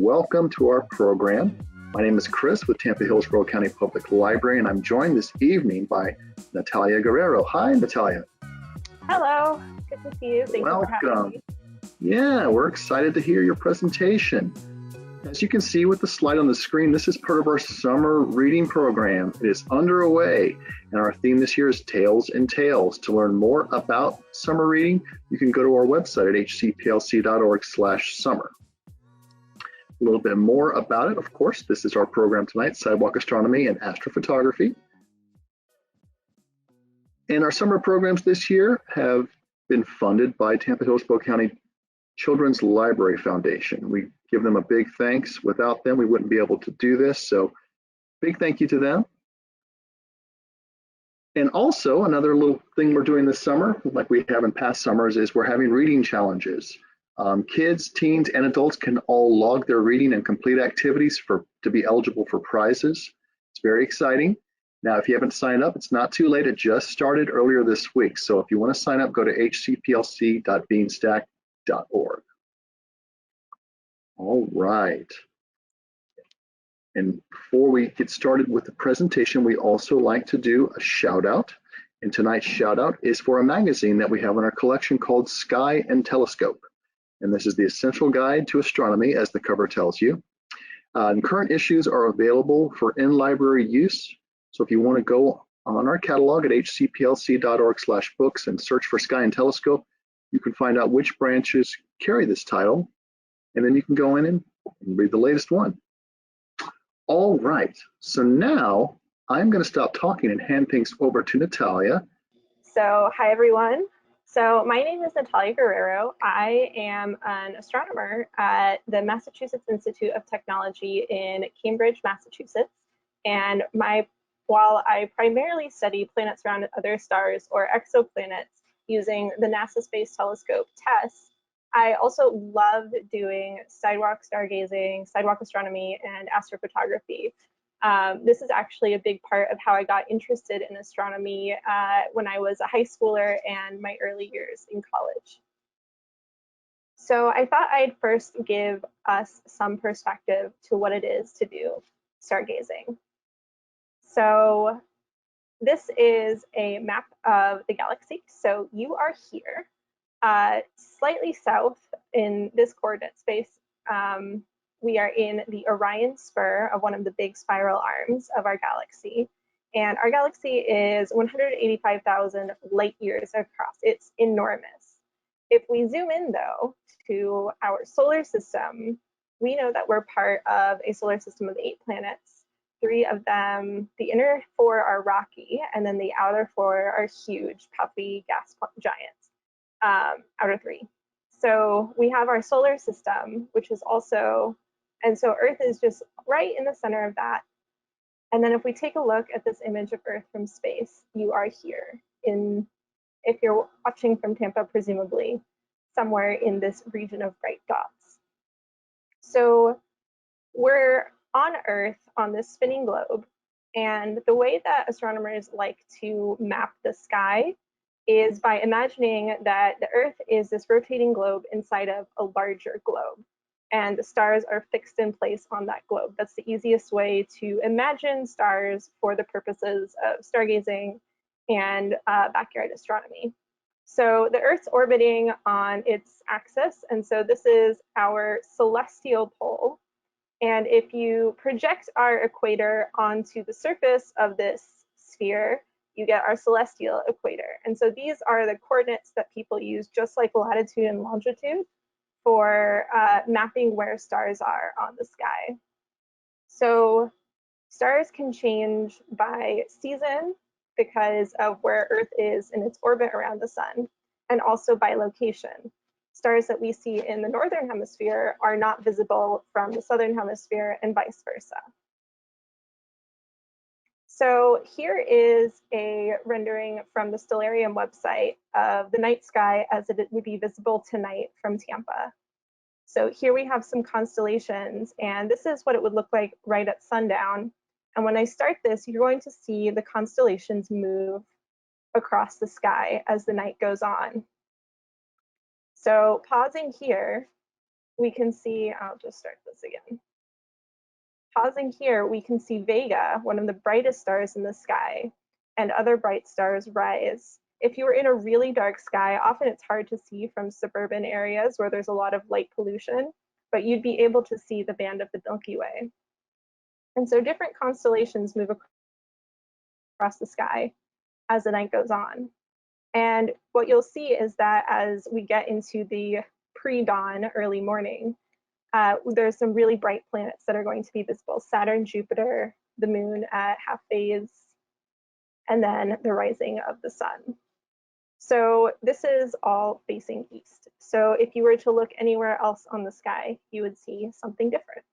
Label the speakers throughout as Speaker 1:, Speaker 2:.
Speaker 1: Welcome to our program. My name is Chris with Tampa Hillsborough County Public Library, and I'm joined this evening by Natalia Guerrero. Hi, Natalia.
Speaker 2: Hello, good to see you. Thank you for having me.
Speaker 1: Yeah, we're excited to hear your presentation. As you can see with the slide on the screen, this is part of our summer reading program. It is underway, and our theme this year is Tales and Tales. To learn more about summer reading, you can go to our website at hcplc.org/summer. A little bit more about it, of course, this is our program tonight, Sidewalk Astronomy and Astrophotography. And our summer programs this year have been funded by Tampa Hillsborough County Children's Library Foundation. We give them a big thanks. Without them, we wouldn't be able to do this. So big thank you to them. And also another little thing we're doing this summer, like we have in past summers, is we're having reading challenges. Kids, teens, and adults can all log their reading and complete activities to be eligible for prizes. It's very exciting. Now, if you haven't signed up, it's not too late. It just started earlier this week. So if you want to sign up, go to hcplc.beanstack.org. All right. And before we get started with the presentation, we also like to do a shout out. And tonight's shout out is for a magazine that we have in our collection called Sky and Telescope. And this is the essential guide to astronomy, as the cover tells you. And current issues are available for in-library use. So if you want to go on our catalog at hcplc.org/books and search for Sky and Telescope, you can find out which branches carry this title, and then you can go in and read the latest one. All right, so now I'm going to stop talking and hand things over to Natalia.
Speaker 2: So, hi everyone. So my name is Natalia Guerrero. I am an astronomer at the Massachusetts Institute of Technology in Cambridge, Massachusetts. And while I primarily study planets around other stars or exoplanets using the NASA Space Telescope TESS, I also love doing sidewalk stargazing, sidewalk astronomy, and astrophotography. This is actually a big part of how I got interested in astronomy when I was a high schooler and my early years in college. So I thought I'd first give us some perspective to what it is to do stargazing. So this is a map of the galaxy. So you are here, slightly south in this coordinate space. We are in the Orion spur of one of the big spiral arms of our galaxy. And our galaxy is 185,000 light years across. It's enormous. If we zoom in, though, to our solar system, we know that we're part of a solar system of 8 planets. 3 of them, the inner 4 are rocky, and then the outer 4 are huge, puffy gas giants, outer 3. So we have our solar system, which is also, and so Earth is just right in the center of that. And then if we take a look at this image of Earth from space, you are here if you're watching from Tampa, presumably somewhere in this region of bright dots. So we're on Earth on this spinning globe, and the way that astronomers like to map the sky is by imagining that the Earth is this rotating globe inside of a larger globe, and the stars are fixed in place on that globe. That's the easiest way to imagine stars for the purposes of stargazing and backyard astronomy. So the Earth's orbiting on its axis, and so this is our celestial pole. And if you project our equator onto the surface of this sphere, you get our celestial equator. And so these are the coordinates that people use, just like latitude and longitude, for mapping where stars are on the sky. So stars can change by season because of where Earth is in its orbit around the sun, and also by location. Stars that we see in the northern hemisphere are not visible from the southern hemisphere, and vice versa. So here is a rendering from the Stellarium website of the night sky as it would be visible tonight from Tampa. So here we have some constellations, and this is what it would look like right at sundown. And when I start this, you're going to see the constellations move across the sky as the night goes on. So pausing here, we can see, I'll just start this again. Pausing here, we can see Vega, one of the brightest stars in the sky, and other bright stars rise. If you were in a really dark sky, often it's hard to see from suburban areas where there's a lot of light pollution, but you'd be able to see the band of the Milky Way. And so different constellations move across the sky as the night goes on. And what you'll see is that as we get into the pre-dawn, early morning, there's some really bright planets that are going to be visible: Saturn, Jupiter, the moon at half phase, and then the rising of the sun. So this is all facing east. So if you were to look anywhere else on the sky, you would see something different.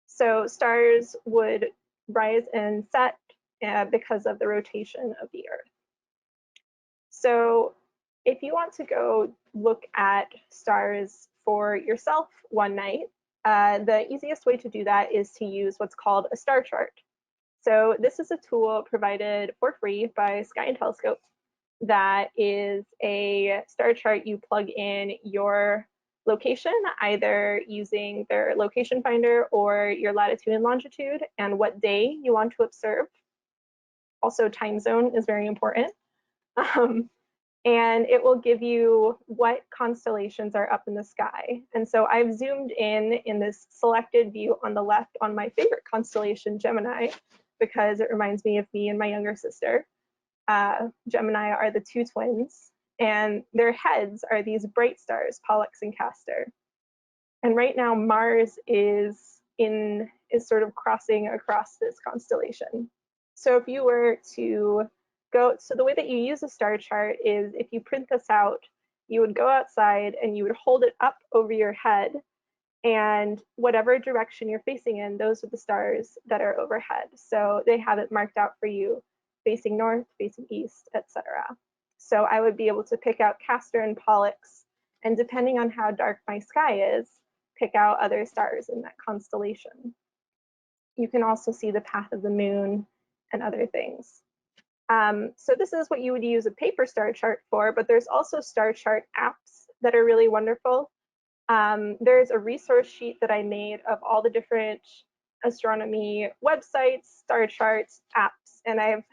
Speaker 2: So stars would rise and set because of the rotation of the Earth. So if you want to go look at stars for yourself one night, the easiest way to do that is to use what's called a star chart. So this is a tool provided for free by Sky and Telescope that is a star chart. You plug in your location, either using their location finder or your latitude and longitude, and what day you want to observe. Also, time zone is very important. And it will give you what constellations are up in the sky. And so I've zoomed in this selected view on the left on my favorite constellation, Gemini, because it reminds me of me and my younger sister. Gemini are the two twins, and their heads are these bright stars, Pollux and Castor. And right now Mars is sort of crossing across this constellation. So if you were to so the way that you use a star chart is, if you print this out, you would go outside and you would hold it up over your head, and whatever direction you're facing in, those are the stars that are overhead. So they have it marked out for you, facing north, facing east, etc. So I would be able to pick out Castor and Pollux, and depending on how dark my sky is, pick out other stars in that constellation. You can also see the path of the moon and other things. So this is what you would use a paper star chart for, but there's also star chart apps that are really wonderful. There's a resource sheet that I made of all the different astronomy websites, star charts, apps, and I've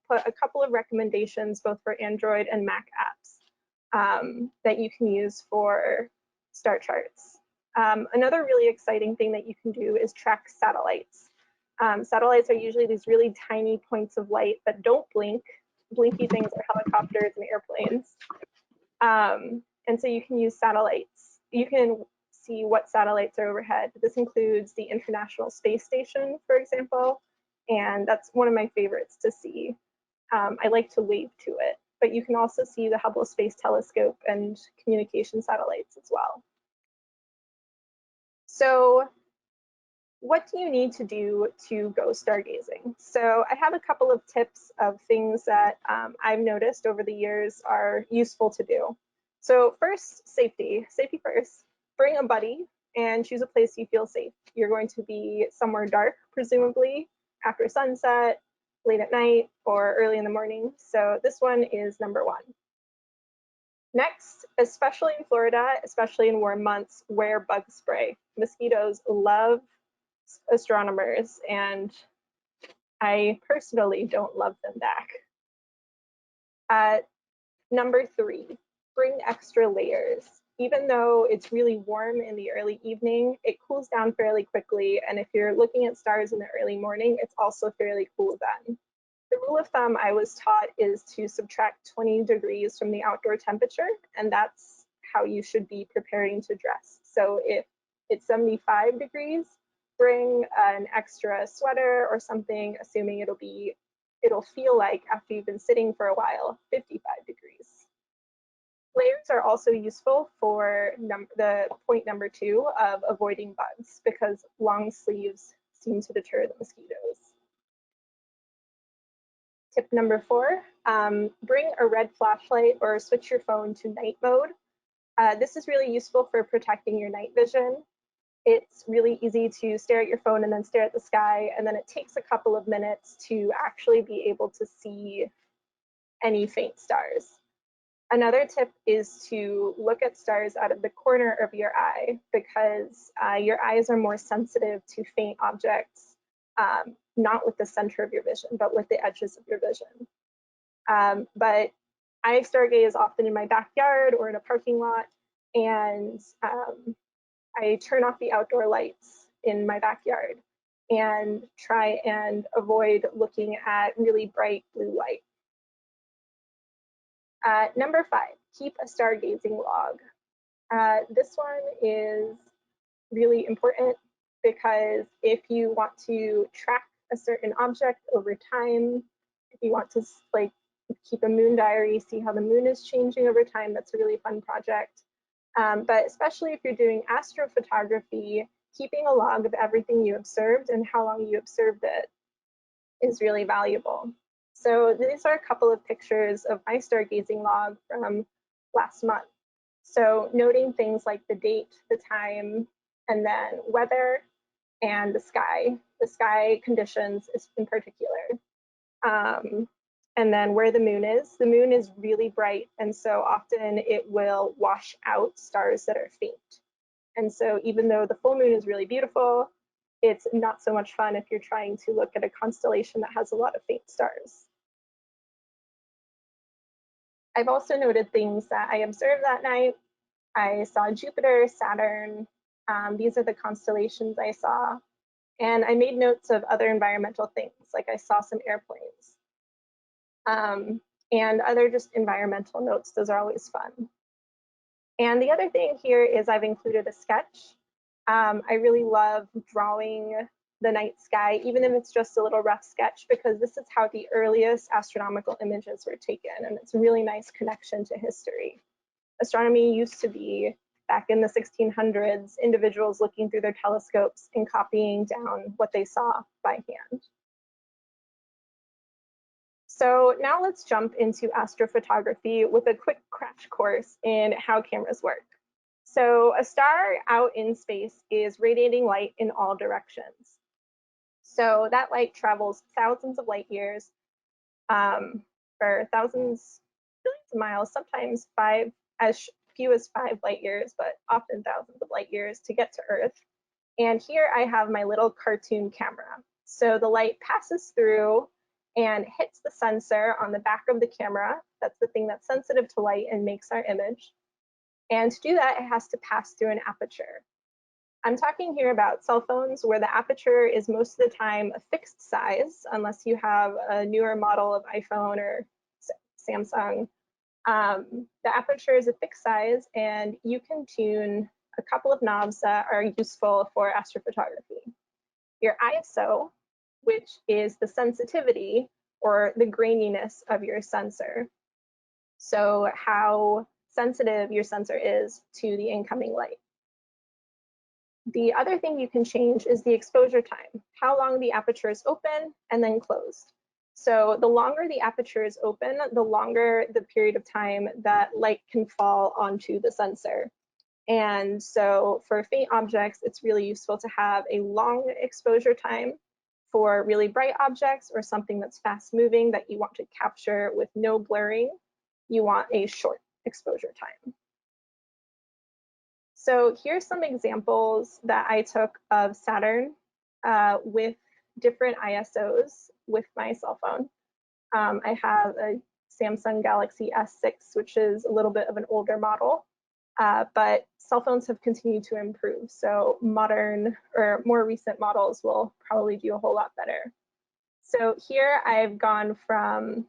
Speaker 2: put a couple of recommendations both for Android and Mac apps that you can use for star charts. Another really exciting thing that you can do is track satellites. Satellites are usually these really tiny points of light that don't blink. Blinky things are helicopters and airplanes. And so you can use satellites. You can see what satellites are overhead. This includes the International Space Station, for example, and that's one of my favorites to see. I like to wave to it, but you can also see the Hubble Space Telescope and communication satellites as well. So what do you need to do to go stargazing? So I have a couple of tips of things that I've noticed over the years are useful to do. So first, safety. Safety first. Bring a buddy and choose a place you feel safe. You're going to be somewhere dark, presumably, after sunset, late at night, or early in the morning. So this one is number one. Next, especially in Florida, especially in warm months, wear bug spray. Mosquitoes love astronomers, and I personally don't love them back. Number three, bring extra layers. Even though it's really warm in the early evening, it cools down fairly quickly, and if you're looking at stars in the early morning, it's also fairly cool then. The rule of thumb I was taught is to subtract 20 degrees from the outdoor temperature, and that's how you should be preparing to dress. So if it's 75 degrees, bring an extra sweater or something, assuming it'll feel like, after you've been sitting for a while, 55 degrees. Layers are also useful for the point number two of avoiding bugs, because long sleeves seem to deter the mosquitoes. Tip number four, bring a red flashlight or switch your phone to night mode. This is really useful for protecting your night vision. It's really easy to stare at your phone and then stare at the sky, and then it takes a couple of minutes to actually be able to see any faint stars. Another tip is to look at stars out of the corner of your eye, because your eyes are more sensitive to faint objects, not with the center of your vision, but with the edges of your vision. But I stargaze often in my backyard or in a parking lot, and I turn off the outdoor lights in my backyard and try and avoid looking at really bright blue light. Number 5, keep a stargazing log. This one is really important because if you want to track a certain object over time, if you want to keep a moon diary, see how the moon is changing over time, that's a really fun project. But especially if you're doing astrophotography, keeping a log of everything you observed and how long you observed it is really valuable. So these are a couple of pictures of my stargazing log from last month. So noting things like the date, the time, and then weather and the sky conditions in particular. And then where the moon is. The moon is really bright, and so often it will wash out stars that are faint. And so even though the full moon is really beautiful, it's not so much fun if you're trying to look at a constellation that has a lot of faint stars. I've also noted things that I observed that night. I saw Jupiter, Saturn. These are the constellations I saw. And I made notes of other environmental things, like I saw some airplanes. And other just environmental notes, those are always fun. And the other thing here is I've included a sketch. I really love drawing the night sky, even if it's just a little rough sketch, because this is how the earliest astronomical images were taken, and it's a really nice connection to history. Astronomy used to be, back in the 1600s, individuals looking through their telescopes and copying down what they saw by hand. So now let's jump into astrophotography with a quick crash course in how cameras work. So a star out in space is radiating light in all directions. So that light travels thousands of light years, or thousands, billions of miles, sometimes as few as 5 light years, but often thousands of light years to get to Earth. And here I have my little cartoon camera. So the light passes through and hits the sensor on the back of the camera. That's the thing that's sensitive to light and makes our image. And to do that, it has to pass through an aperture. I'm talking here about cell phones where the aperture is most of the time a fixed size, unless you have a newer model of iPhone or Samsung. The aperture is a fixed size, and you can tune a couple of knobs that are useful for astrophotography. Your ISO, which is the sensitivity or the graininess of your sensor. So how sensitive your sensor is to the incoming light. The other thing you can change is the exposure time, how long the aperture is open and then closed. So the longer the aperture is open, the longer the period of time that light can fall onto the sensor. And so for faint objects, it's really useful to have a long exposure time. For really bright objects or something that's fast moving that you want to capture with no blurring, you want a short exposure time. So here's some examples that I took of Saturn with different ISOs with my cell phone. I have a Samsung Galaxy S6, which is a little bit of an older model, but cell phones have continued to improve. So modern or more recent models will probably do a whole lot better. So here I've gone from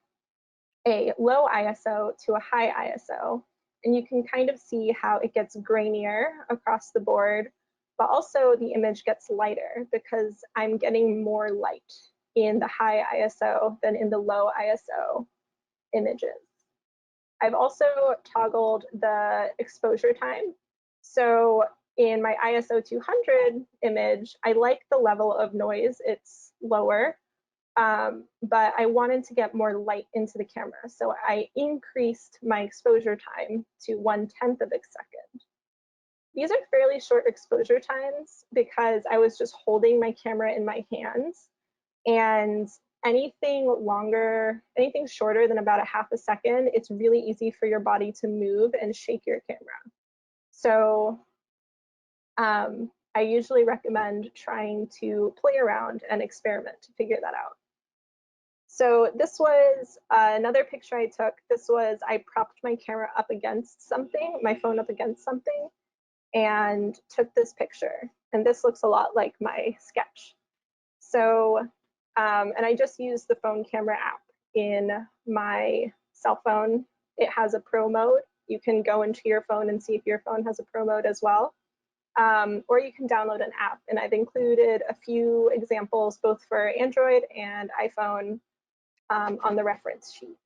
Speaker 2: a low ISO to a high ISO. And you can kind of see how it gets grainier across the board, but also the image gets lighter because I'm getting more light in the high ISO than in the low ISO images. I've also toggled the exposure time. So in my ISO 200 image, I like the level of noise, it's lower. But I wanted to get more light into the camera. So I increased my exposure time to 1/10 of a second. These are fairly short exposure times because I was just holding my camera in my hands. And anything longer, anything shorter than about a half a second, it's really easy for your body to move and shake your camera. So I usually recommend trying to play around and experiment to figure that out. So this was another picture I took. This was, I propped my camera up against something, my phone up against something, and took this picture. And this looks a lot like my sketch. So, and I just used the phone camera app in my cell phone. It has a pro mode. You can go into your phone and see if your phone has a pro mode as well. Or you can download an app. And I've included a few examples both for Android and iPhone on the reference sheet.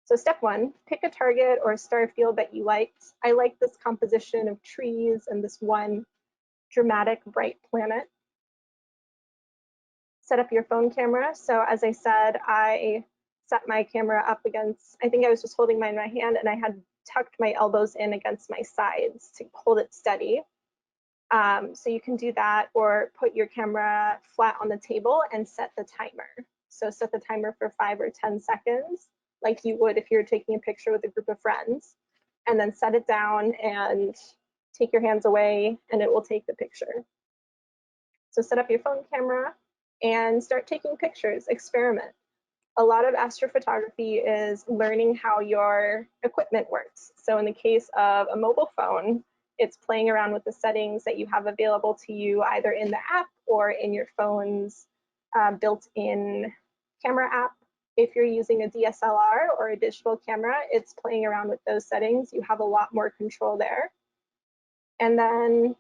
Speaker 2: So step one, pick a target or a star field that you liked. I like this composition of trees and this one dramatic bright planet. Set up your phone camera. So as I said, I set my camera up against, I think I was just holding mine in my hand and I had tucked my elbows in against my sides to hold it steady. So you can do that or put your camera flat on the table and set the timer. So set the timer for 5 or 10 seconds, like you would if you're taking a picture with a group of friends, and then set it down and take your hands away and it will take the picture. So set up your phone camera and start taking pictures, experiment. A lot of astrophotography is learning how your equipment works. So in the case of a mobile phone, it's playing around with the settings that you have available to you either in the app or in your phone's built-in camera app. If you're using a DSLR or a digital camera, it's playing around with those settings. You have a lot more control there. And then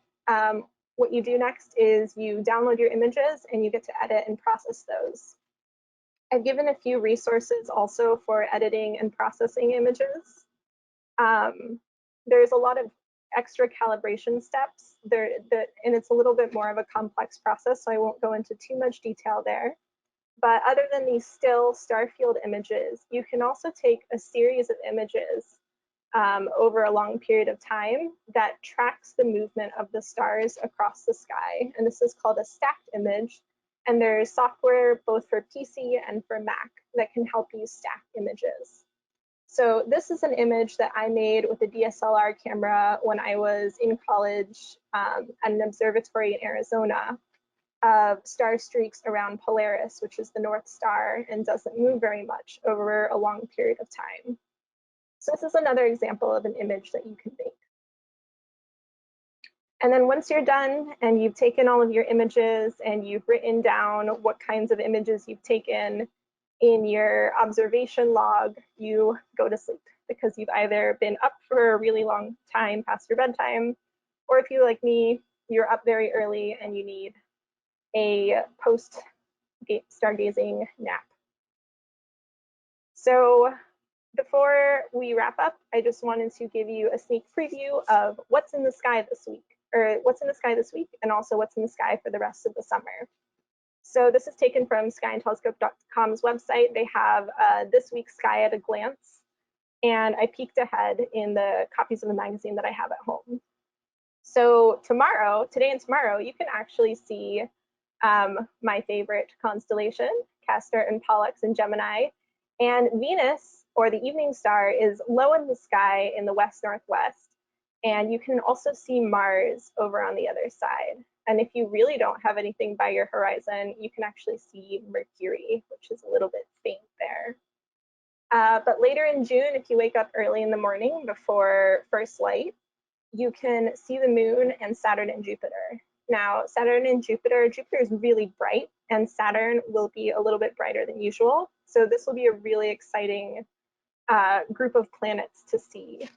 Speaker 2: what you do next is you download your images and you get to edit and process those. I've given a few resources also for editing and processing images. There's a lot of extra calibration steps there, and it's a little bit more of a complex process, so I won't go into too much detail there. But other than these still star field images, you can also take a series of images over a long period of time that tracks the movement of the stars across the sky. And this is called a stacked image. And there's software both for PC and for Mac that can help you stack images. So this is an image that I made with a DSLR camera when I was in college at an observatory in Arizona of star streaks around Polaris, which is the North Star and doesn't move very much over a long period of time. So this is another example of an image that you can make. And then once you're done and you've taken all of your images and you've written down what kinds of images you've taken in your observation log, you go to sleep because you've either been up for a really long time past your bedtime, or if you're like me, you're up very early and you need a post-stargazing nap. So before we wrap up, I just wanted to give you a sneak preview of what's in the sky this week, or what's in the sky this week, and also what's in the sky for the rest of the summer. So this is taken from skyandtelescope.com's website. They have this week's sky at a glance, and I peeked ahead in the copies of the magazine that I have at home. So today and tomorrow, you can actually see my favorite constellation, Castor and Pollux in Gemini, and Venus, or the evening star, is low in the sky in the west-northwest, and you can also see Mars over on the other side. And if you really don't have anything by your horizon, you can actually see Mercury, which is a little bit faint there. But later in June, if you wake up early in the morning before first light, you can see the moon and Saturn and Jupiter. Now, Saturn and Jupiter is really bright, and Saturn will be a little bit brighter than usual. So this will be a really exciting group of planets to see.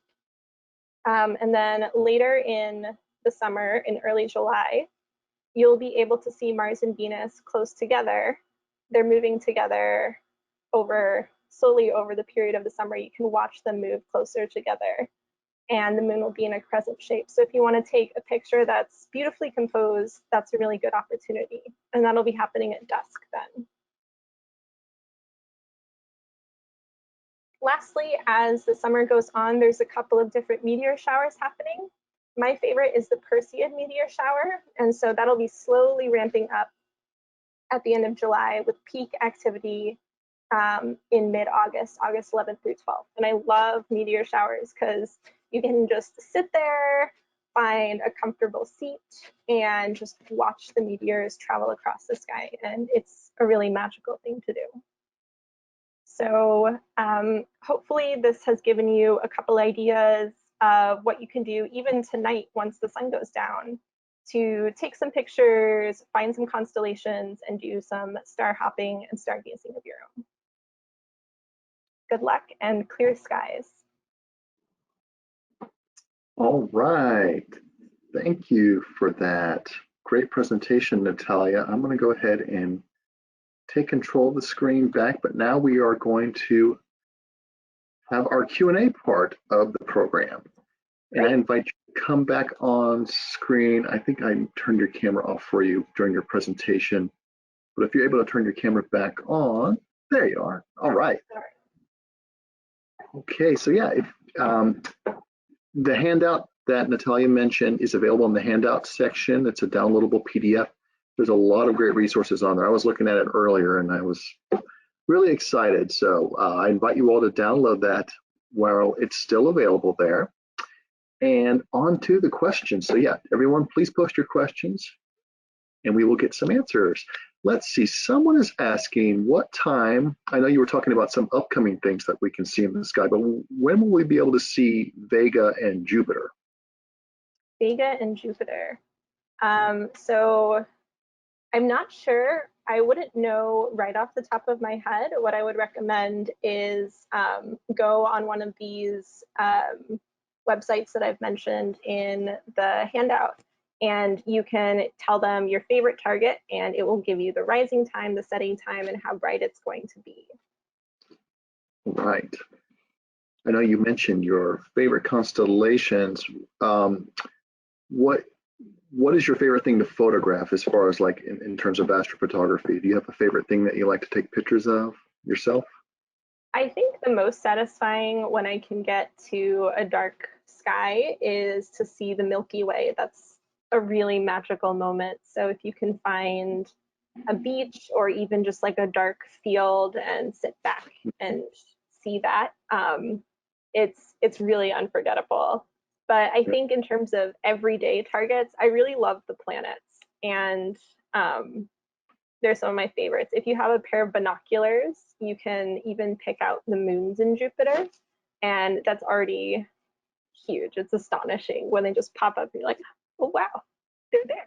Speaker 2: And then later in the summer, in early July, you'll be able to see Mars and Venus close together. They're moving together slowly over the period of the summer. You can watch them move closer together, and the moon will be in a crescent shape. So if you want to take a picture that's beautifully composed, that's a really good opportunity. And that'll be happening at dusk then. Lastly, as the summer goes on, there's a couple of different meteor showers happening. My favorite is the Perseid meteor shower, and so that'll be slowly ramping up at the end of July with peak activity in mid-August, August 11th through 12th. And I love meteor showers because you can just sit there, find a comfortable seat, and just watch the meteors travel across the sky. And it's a really magical thing to do. So hopefully this has given you a couple ideas of what you can do even tonight once the sun goes down to take some pictures, find some constellations, and do some star hopping and stargazing of your own. Good luck and clear skies.
Speaker 1: All right. Thank you for that. Great presentation, Natalia. I'm going to go ahead and take control of the screen back, but now we are going to have our Q&A part of the program. And I invite you to come back on screen. I think I turned your camera off for you during your presentation, but if you're able to turn your camera back on, there you are. All right. Okay, so yeah, the handout that Natalia mentioned is available in the handout section. It's a downloadable PDF. There's a lot of great resources on there. I was looking at it earlier and I was really excited. So I invite you all to download that while it's still available there. And on to the questions. So yeah, everyone, please post your questions and we will get some answers. Let's see, someone is asking what time, I know you were talking about some upcoming things that we can see in the sky, but when will we be able to see Vega and Jupiter?
Speaker 2: Vega and Jupiter. So I'm not sure. I wouldn't know right off the top of my head. What I would recommend is go on one of these websites that I've mentioned in the handout, and you can tell them your favorite target and it will give you the rising time, the setting time, and how bright it's going to be.
Speaker 1: Right. I know you mentioned your favorite constellations. What is your favorite thing to photograph as far as like in terms of astrophotography? Do you have a favorite thing that you like to take pictures of yourself?
Speaker 2: I think the most satisfying when I can get to a dark sky is to see the Milky Way. That's a really magical moment. So if you can find a beach or even just like a dark field and sit back and see that, it's really unforgettable. But I think in terms of everyday targets, I really love the planets, and they're some of my favorites. If you have a pair of binoculars, you can even pick out the moons in Jupiter, and that's already huge. It's astonishing when they just pop up and you're like, oh wow, they're there.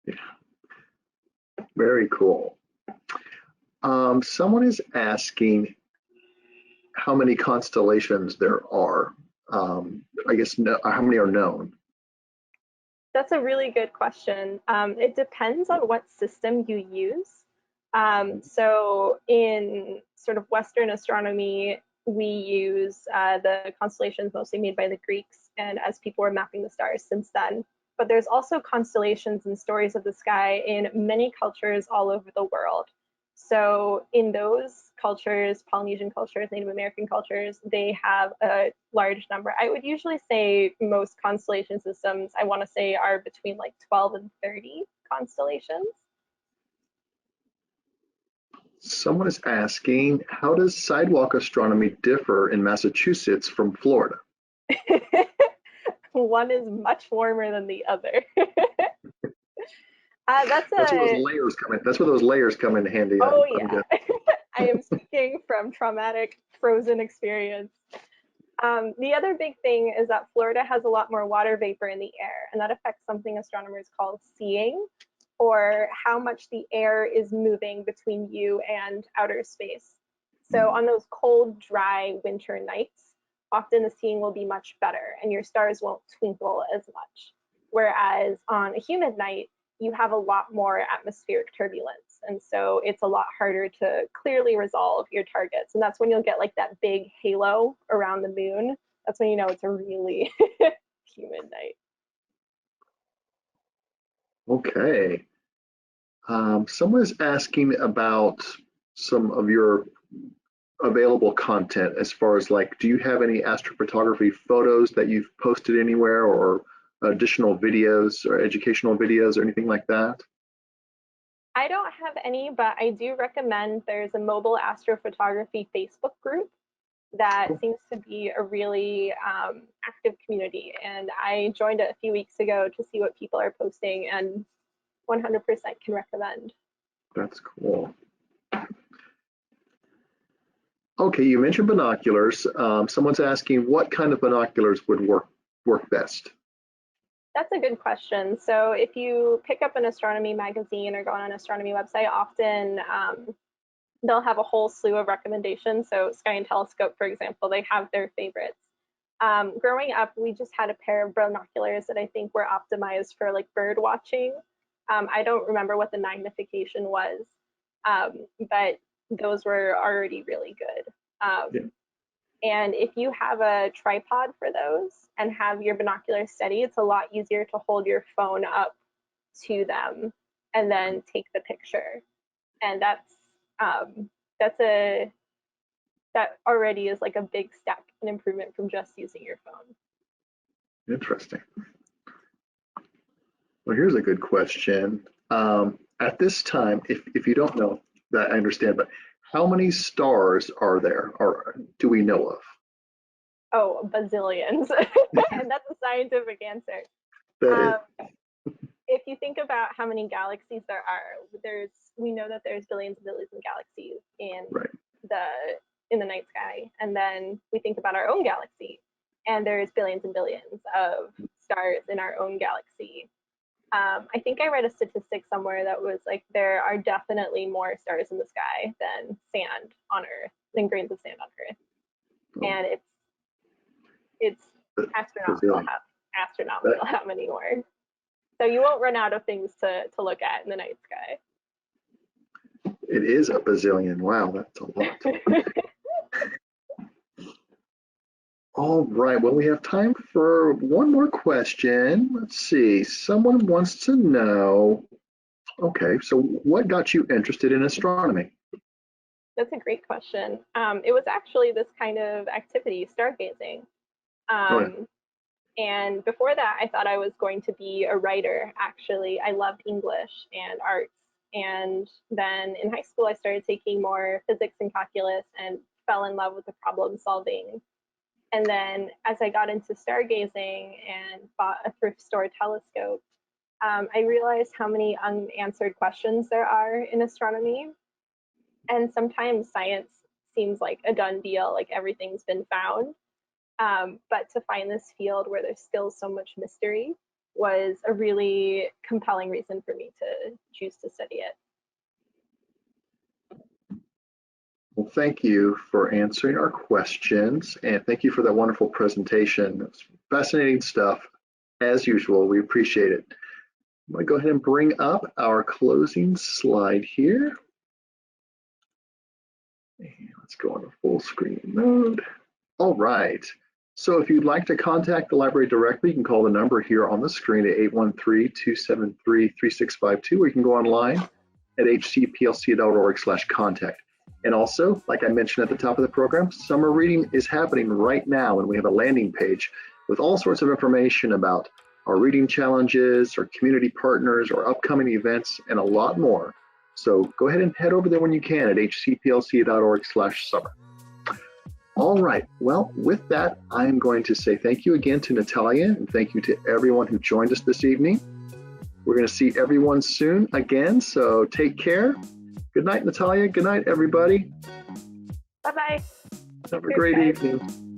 Speaker 1: Yeah. Very cool. Someone is asking how many constellations there are. I guess how many are known?
Speaker 2: That's a really good question. It depends on what system you use. So in sort of Western astronomy, we use the constellations mostly made by the Greeks, and as people were mapping the stars since then. But there's also constellations and stories of the sky in many cultures all over the world. So in those cultures, Polynesian cultures, Native American cultures, they have a large number. I would usually say most constellation systems, I want to say, are between like 12 and 30 constellations.
Speaker 1: Someone is asking, how does sidewalk astronomy differ in Massachusetts from Florida?
Speaker 2: One is much warmer than the other. That's where those layers come in handy. Oh yeah, I am speaking from traumatic frozen experience. The other big thing is that Florida has a lot more water vapor in the air, and that affects something astronomers call seeing, or how much the air is moving between you and outer space. So on those cold, dry winter nights, often the seeing will be much better and your stars won't twinkle as much. Whereas on a humid night, you have a lot more atmospheric turbulence. And so it's a lot harder to clearly resolve your targets. And that's when you'll get like that big halo around the moon. That's when you know it's a really humid night.
Speaker 1: Okay. Someone is asking about some of your available content as far as like, do you have any astrophotography photos that you've posted anywhere, or additional videos or educational videos or anything like that?
Speaker 2: I don't have any, but I do recommend there's a mobile astrophotography Facebook group that
Speaker 1: Cool.
Speaker 2: seems to be a really active community. And I joined it a few weeks ago to see what people are posting and 100% can recommend.
Speaker 1: That's cool. Okay, you mentioned binoculars. Someone's asking what kind of binoculars would work best?
Speaker 2: That's a good question. So if you pick up an astronomy magazine or go on an astronomy website, often they'll have a whole slew of recommendations. So Sky and Telescope, for example, they have their favorites. Growing up, we just had a pair of binoculars that I think were optimized for like bird watching. I don't remember what the magnification was, but those were already really good.
Speaker 1: Yeah.
Speaker 2: And if you have a tripod for those and have your binoculars steady, it's a lot easier to hold your phone up to them and then take the picture. And that already is like a big step, an improvement from just using your phone.
Speaker 1: Interesting. Well, here's a good question. At this time, if you don't know, that I understand, but how many stars are there, or do we know of?
Speaker 2: Oh, bazillions. And that's a scientific answer.
Speaker 1: That
Speaker 2: If you think about how many galaxies there are, we know that there's billions and billions of galaxies
Speaker 1: right.
Speaker 2: in the night sky, and then we think about our own galaxy, and there's billions and billions of stars in our own galaxy. I think I read a statistic somewhere that was like there are definitely more stars in the sky than sand on Earth, than grains of sand on Earth, and it's astronomical how many more. So you won't run out of things to look at in the night sky.
Speaker 1: It is a bazillion. Wow, that's a lot. All right, well, we have time for one more question. Let's see, someone wants to know, okay, so what got you interested in astronomy?
Speaker 2: That's a great question. It was actually this kind of activity, stargazing. And before that, I thought I was going to be a writer, actually. I loved English and arts. And then in high school, I started taking more physics and calculus and fell in love with the problem solving. And then as I got into stargazing and bought a thrift store telescope, I realized how many unanswered questions there are in astronomy. And sometimes science seems like a done deal, like everything's been found. But to find this field where there's still so much mystery was a really compelling reason for me to choose to study it.
Speaker 1: Well, thank you for answering our questions, and thank you for that wonderful presentation. It's fascinating stuff. As usual, we appreciate it. I'm going to go ahead and bring up our closing slide here. And let's go on to full screen mode. All right. So if you'd like to contact the library directly, you can call the number here on the screen at 813-273-3652, or you can go online at hcplc.org/contact. And also, like I mentioned at the top of the program, summer reading is happening right now, and we have a landing page with all sorts of information about our reading challenges, our community partners, our upcoming events, and a lot more. So go ahead and head over there when you can at hcplc.org/summer. All right, well, with that, I'm going to say thank you again to Natalia, and thank you to everyone who joined us this evening. We're going to see everyone soon again, so take care. Good night, Natalia. Good night, everybody.
Speaker 2: Bye-bye.
Speaker 1: Have a great evening.